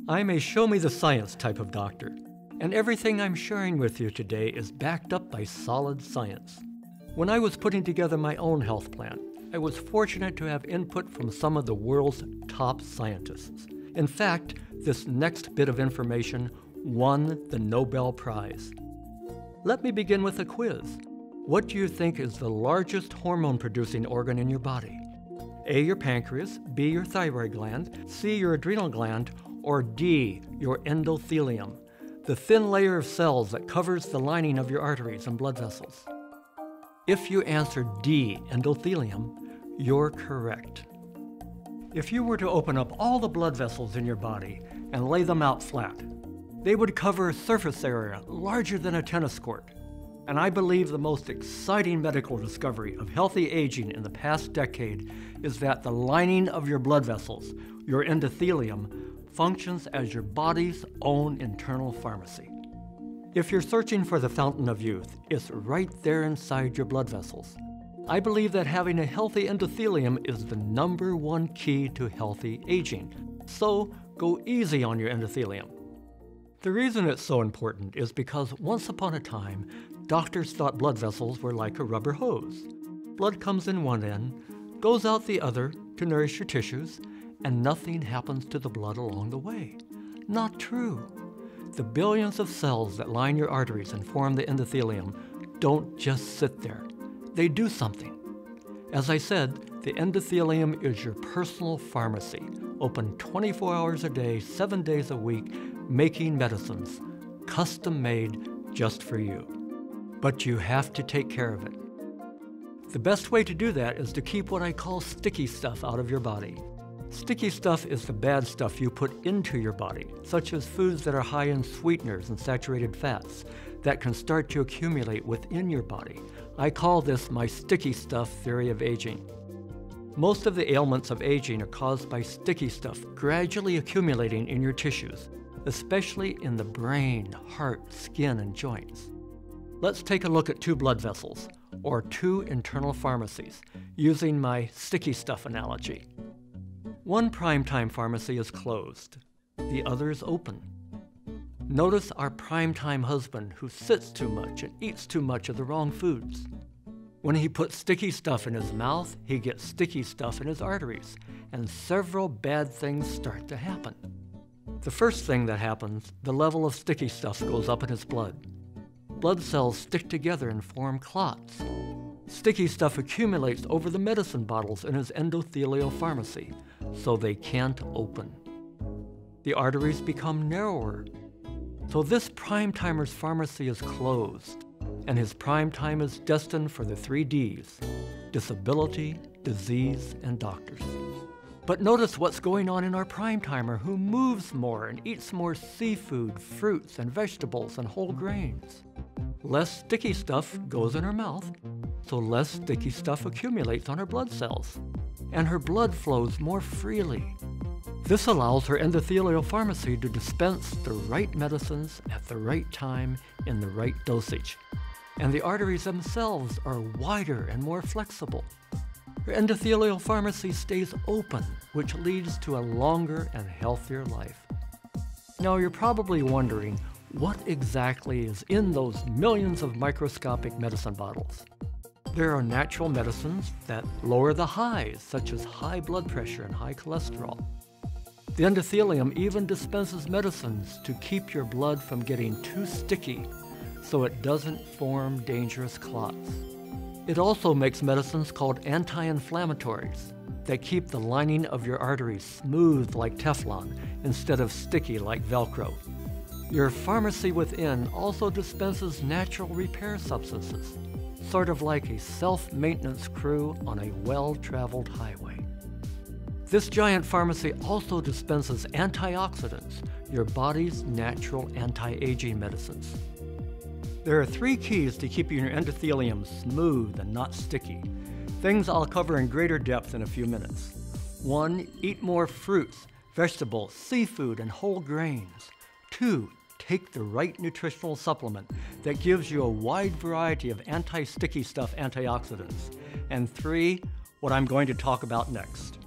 I'm a show-me-the-science type of doctor, and everything I'm sharing with you today is backed up by solid science. When I was putting together my own health plan, I was fortunate to have input from some of the world's top scientists. In fact, this next bit of information won the Nobel Prize. Let me begin with a quiz. What do you think is the largest hormone-producing organ in your body? A, your pancreas, B, your thyroid gland, C, your adrenal gland, or D, your endothelium, the thin layer of cells that covers the lining of your arteries and blood vessels. If you answered D, endothelium, you're correct. If you were to open up all the blood vessels in your body and lay them out flat, they would cover a surface area larger than a tennis court. And I believe the most exciting medical discovery of healthy aging in the past decade is that the lining of your blood vessels, your endothelium, functions as your body's own internal pharmacy. If you're searching for the fountain of youth, it's right there inside your blood vessels. I believe that having a healthy endothelium is the #1 key to healthy aging. So go easy on your endothelium. The reason it's so important is because once upon a time, doctors thought blood vessels were like a rubber hose. Blood comes in one end, goes out the other to nourish your tissues, and nothing happens to the blood along the way. Not true. The billions of cells that line your arteries and form the endothelium don't just sit there. They do something. As I said, the endothelium is your personal pharmacy, open 24 hours a day, 7 days a week, making medicines, custom-made just for you. But you have to take care of it. The best way to do that is to keep what I call sticky stuff out of your body. Sticky stuff is the bad stuff you put into your body, such as foods that are high in sweeteners and saturated fats that can start to accumulate within your body. I call this my sticky stuff theory of aging. Most of the ailments of aging are caused by sticky stuff gradually accumulating in your tissues, especially in the brain, heart, skin, and joints. Let's take a look at 2 blood vessels, or 2 internal pharmacies, using my sticky stuff analogy. One primetime pharmacy is closed, the other is open. Notice our primetime husband who sits too much and eats too much of the wrong foods. When he puts sticky stuff in his mouth, he gets sticky stuff in his arteries, and several bad things start to happen. The first thing that happens, the level of sticky stuff goes up in his blood. Blood cells stick together and form clots. Sticky stuff accumulates over the medicine bottles in his endothelial pharmacy, so they can't open. The arteries become narrower. So this primetimer's pharmacy is closed, and his prime time is destined for the 3 Ds: disability, disease, and doctors. But notice what's going on in our primetimer, who moves more and eats more seafood, fruits, and vegetables, and whole grains. Less sticky stuff goes in her mouth, so less sticky stuff accumulates on her blood cells, and her blood flows more freely. This allows her endothelial pharmacy to dispense the right medicines at the right time in the right dosage, and the arteries themselves are wider and more flexible. Her endothelial pharmacy stays open, which leads to a longer and healthier life. Now you're probably wondering, what exactly is in those millions of microscopic medicine bottles? There are natural medicines that lower the highs, such as high blood pressure and high cholesterol. The endothelium even dispenses medicines to keep your blood from getting too sticky so it doesn't form dangerous clots. It also makes medicines called anti-inflammatories that keep the lining of your arteries smooth like Teflon instead of sticky like Velcro. Your pharmacy within also dispenses natural repair substances, sort of like a self-maintenance crew on a well-traveled highway. This giant pharmacy also dispenses antioxidants, your body's natural anti-aging medicines. There are 3 keys to keeping your endothelium smooth and not sticky, things I'll cover in greater depth in a few minutes. 1, eat more fruits, vegetables, seafood, and whole grains. 2, take the right nutritional supplement that gives you a wide variety of anti-sticky stuff antioxidants. And 3, what I'm going to talk about next.